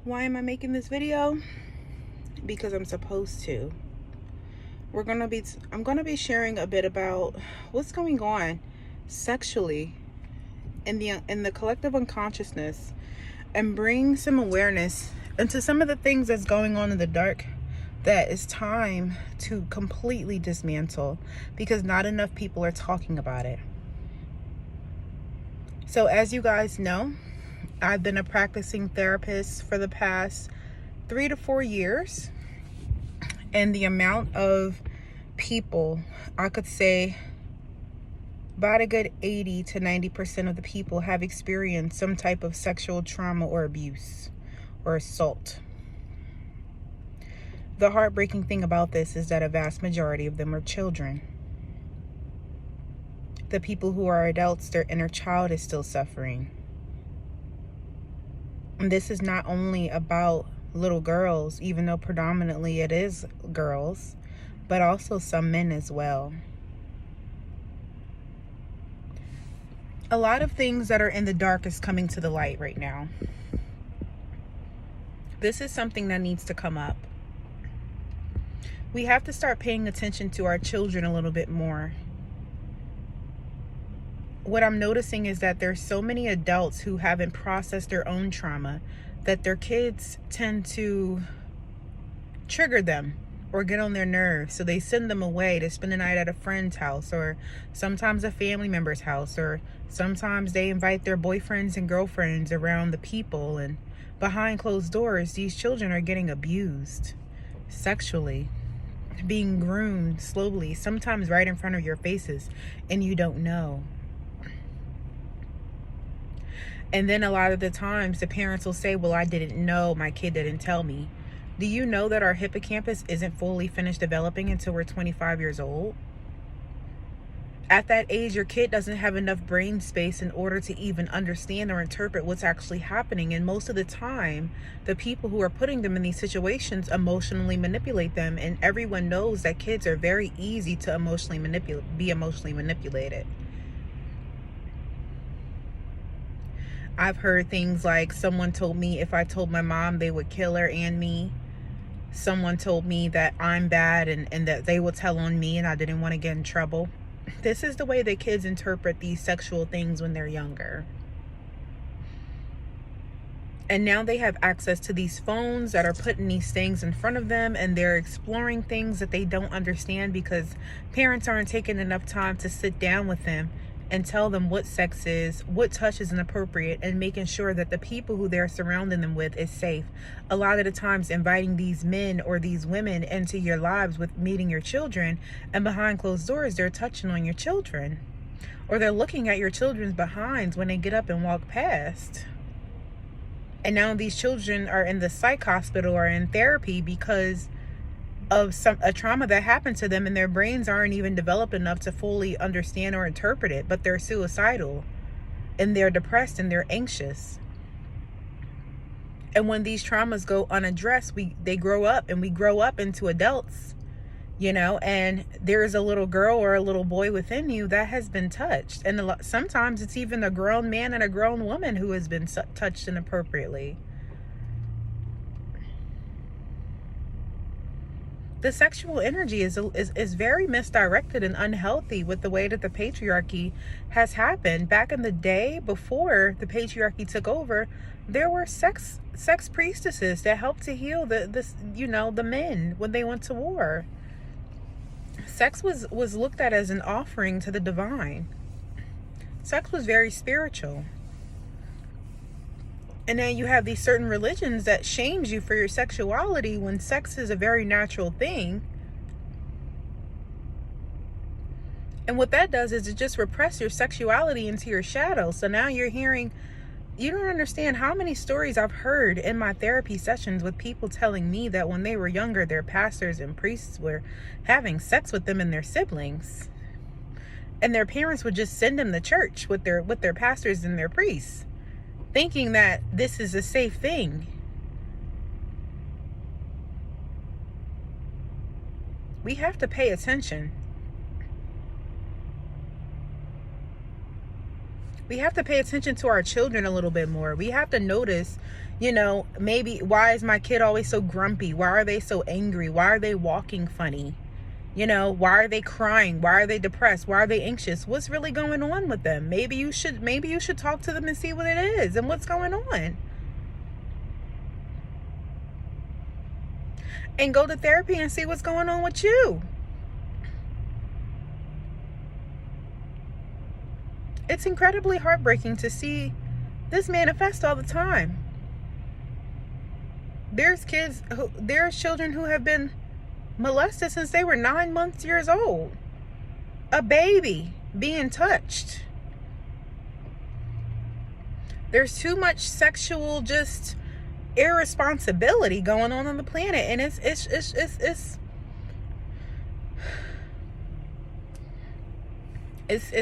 Why am I making this video? Because I'm supposed to. I'm gonna be sharing a bit about what's going on sexually in the collective unconsciousness, and bring some awareness into some of the things that's going on in the dark that is time to completely dismantle, because not enough people are talking about it. So as you guys know, I've been a practicing therapist for the past 3 to 4 years, and the amount of people, I could say about a good 80 to 90% of the people have experienced some type of sexual trauma or abuse or assault. The heartbreaking thing about this is that a vast majority of them are children. The people who are adults, their inner child is still suffering. And this is not only about little girls, even though predominantly it is girls, but also some men as well. A lot of things that are in the dark is coming to the light right now. This is something that needs to come up. We have to start paying attention to our children a little bit more. What I'm noticing is that there's so many adults who haven't processed their own trauma that their kids tend to trigger them or get on their nerves. So they send them away to spend the night at a friend's house, or sometimes a family member's house, or sometimes they invite their boyfriends and girlfriends around the people, and behind closed doors, these children are getting abused sexually, being groomed slowly, sometimes right in front of your faces, and you don't know. And then a lot of the times the parents will say, well, I didn't know, my kid didn't tell me. Do you know that our hippocampus isn't fully finished developing until we're 25 years old? At that age, your kid doesn't have enough brain space in order to even understand or interpret what's actually happening. And most of the time, the people who are putting them in these situations emotionally manipulate them. And everyone knows that kids are very easy to be emotionally manipulated. I've heard things like, someone told me if I told my mom, they would kill her and me. Someone told me that I'm bad and that they would tell on me and I didn't want to get in trouble. This is the way that kids interpret these sexual things when they're younger. And now they have access to these phones that are putting these things in front of them, and they're exploring things that they don't understand because parents aren't taking enough time to sit down with them and tell them what sex is, what touch is inappropriate, and making sure that the people who they're surrounding them with is safe. A lot of the times inviting these men or these women into your lives with meeting your children, and behind closed doors, they're touching on your children. Or they're looking at your children's behinds when they get up and walk past. And now these children are in the psych hospital or in therapy because of a trauma that happened to them, and their brains aren't even developed enough to fully understand or interpret it, but they're suicidal and they're depressed and they're anxious. And when these traumas go unaddressed, they grow up, and we grow up into adults, and there's a little girl or a little boy within you that has been touched. And sometimes it's even a grown man and a grown woman who has been touched inappropriately. The sexual energy is very misdirected and unhealthy with the way that the patriarchy has happened. Back in the day, before the patriarchy took over, there were sex priestesses that helped to heal the men when they went to war. Sex was looked at as an offering to the divine. Sex was very spiritual. And then you have these certain religions that shames you for your sexuality when sex is a very natural thing. And what that does is it just repress your sexuality into your shadow. So now you don't understand how many stories I've heard in my therapy sessions with people telling me that when they were younger, their pastors and priests were having sex with them and their siblings. And their parents would just send them to church with their pastors and their priests, thinking that this is a safe thing. We have to pay attention. We have to pay attention to our children a little bit more. We have to notice, maybe, why is my kid always so grumpy? Why are they so angry? Why are they walking funny? Why are they crying? Why are they depressed? Why are they anxious? What's really going on with them? Maybe you should talk to them and see what it is and what's going on. And go to therapy and see what's going on with you. It's incredibly heartbreaking to see this manifest all the time. There's children who have been molested since they were 9 months years old. A baby being touched. There's too much sexual just irresponsibility going on the planet, and it's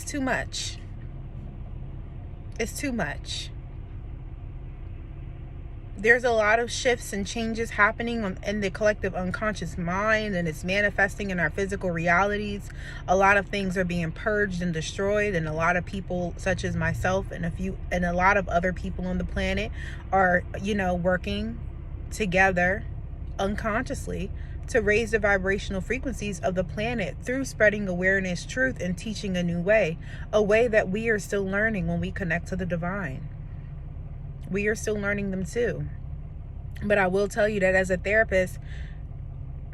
too much. It's too much. There's a lot of shifts and changes happening in the collective unconscious mind, and it's manifesting in our physical realities. A lot of things are being purged and destroyed, and a lot of people, such as myself and a lot of other people on the planet, are working together unconsciously to raise the vibrational frequencies of the planet through spreading awareness, truth, and teaching a new way, a way that we are still learning when we connect to the divine. We are still learning them too. But I will tell you that as a therapist,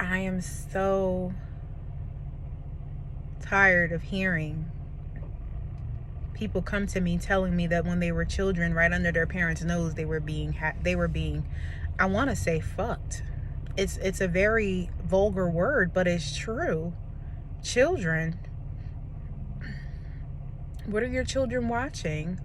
I am so tired of hearing people come to me telling me that when they were children, right under their parents' nose, they were being, I want to say, fucked. It's a very vulgar word, but it's true. Children. What are your children watching?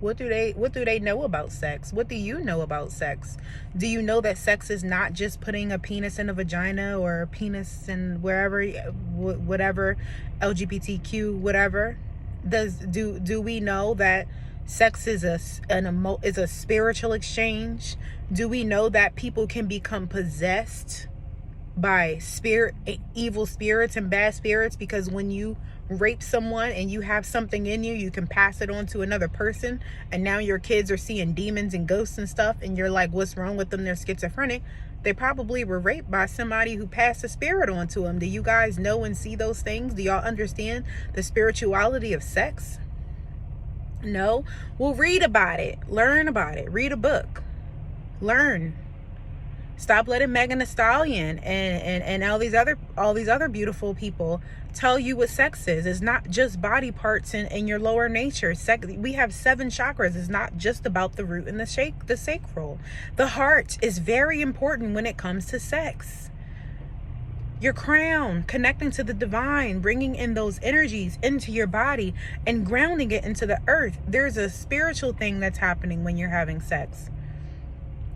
What do they know about sex? What do you know about sex? Do you know that sex is not just putting a penis in a vagina or a penis in wherever, whatever, LGBTQ, whatever? Do we know that sex is a spiritual exchange? Do we know that people can become possessed by evil spirits and bad spirits? Because when you rape someone and you have something in you, you can pass it on to another person, and now your kids are seeing demons and ghosts and stuff, and you're like, what's wrong with them? They're schizophrenic. They probably were raped by somebody who passed a spirit on to them. Do you guys know and see those things? Do y'all understand the spirituality of sex? No? Well, read about it. Learn about it. Read a book. Learn. Stop letting Megan Thee Stallion and all these other beautiful people tell you what sex is. It's not just body parts in your lower nature. We have 7 chakras. It's not just about the root and the sacral. The heart is very important when it comes to sex. Your crown, connecting to the divine, bringing in those energies into your body and grounding it into the earth. There's a spiritual thing that's happening when you're having sex.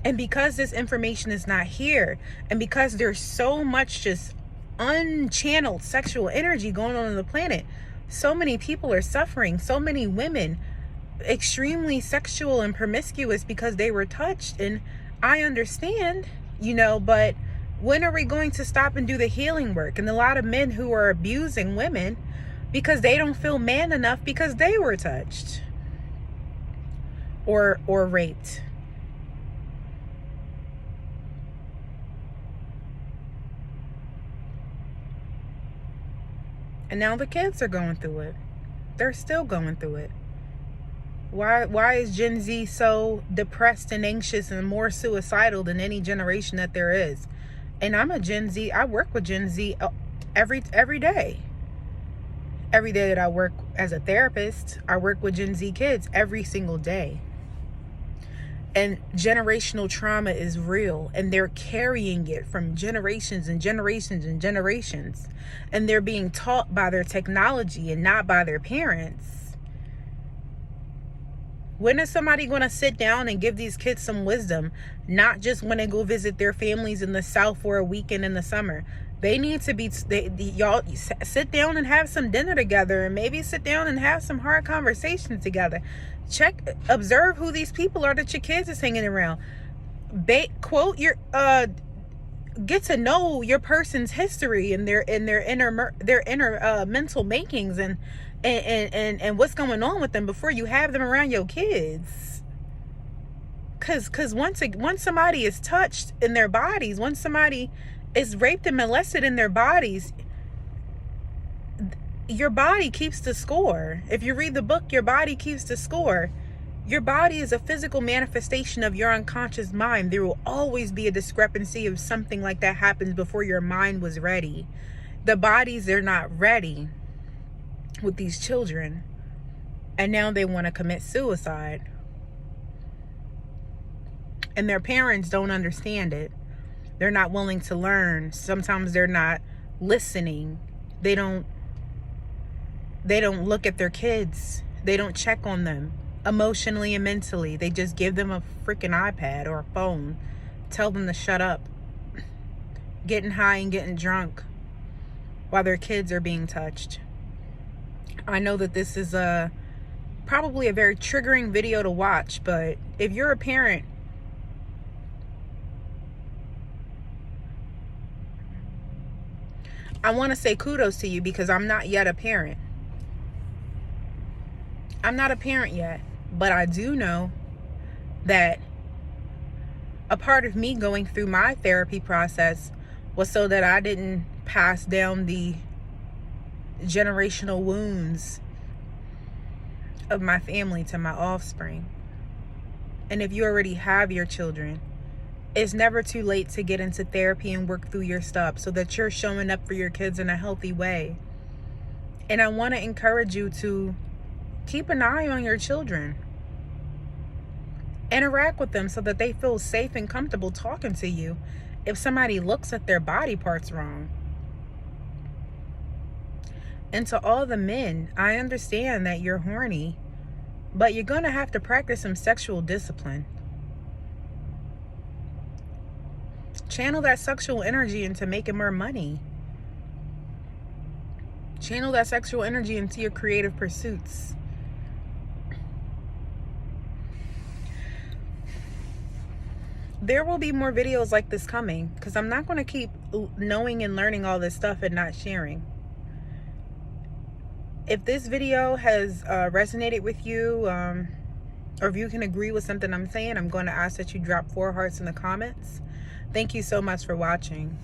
And because this information is not here, and because there's so much just unchanneled sexual energy going on the planet, so many people are suffering. So many women, extremely sexual and promiscuous because they were touched. And I understand, but when are we going to stop and do the healing work? And a lot of men who are abusing women because they don't feel man enough because they were touched or raped. And now the kids are going through it. They're still going through it. Why is Gen Z so depressed and anxious and more suicidal than any generation that there is? And I'm a Gen Z. I work with Gen Z every day. Every day that I work as a therapist, I work with Gen Z kids every single day. And generational trauma is real, and they're carrying it from generations and generations and generations. And they're being taught by their technology and not by their parents. When is somebody going to sit down and give these kids some wisdom? Not just when they go visit their families in the South for a weekend in the summer. They need to y'all sit down and have some dinner together, and maybe sit down and have some hard conversations together. Observe who these people are that your kids is hanging around. Get to know your person's history and their inner mental makings, and and what's going on with them before you have them around your kids. Cause once somebody is touched in their bodies, once somebody is raped and molested in their bodies, your body keeps the score. If you read the book, your body keeps the score. Your body is a physical manifestation of your unconscious mind. There will always be a discrepancy if something like that happens before your mind was ready. The bodies are not ready with these children, and now they want to commit suicide, and their parents don't understand it. They're not willing to learn. Sometimes they're not listening. They don't look at their kids. They don't check on them emotionally and mentally. They just give them a freaking iPad or a phone, tell them to shut up, getting high and getting drunk while their kids are being touched. I know that this is probably a very triggering video to watch, but if you're a parent, I want to say kudos to you, because I'm not yet a parent. I'm not a parent yet, but I do know that a part of me going through my therapy process was so that I didn't pass down the generational wounds of my family to my offspring. And if you already have your children, it's never too late to get into therapy and work through your stuff so that you're showing up for your kids in a healthy way. And I want to encourage you to keep an eye on your children. Interact with them so that they feel safe and comfortable talking to you if somebody looks at their body parts wrong. And to all the men, I understand that you're horny, but you're going to have to practice some sexual discipline. Channel that sexual energy into making more money. Channel that sexual energy into your creative pursuits. There will be more videos like this coming, because I'm not going to keep knowing and learning all this stuff and not sharing. If this video has resonated with you, or if you can agree with something I'm saying, I'm going to ask that you drop 4 hearts in the comments. Thank you so much for watching.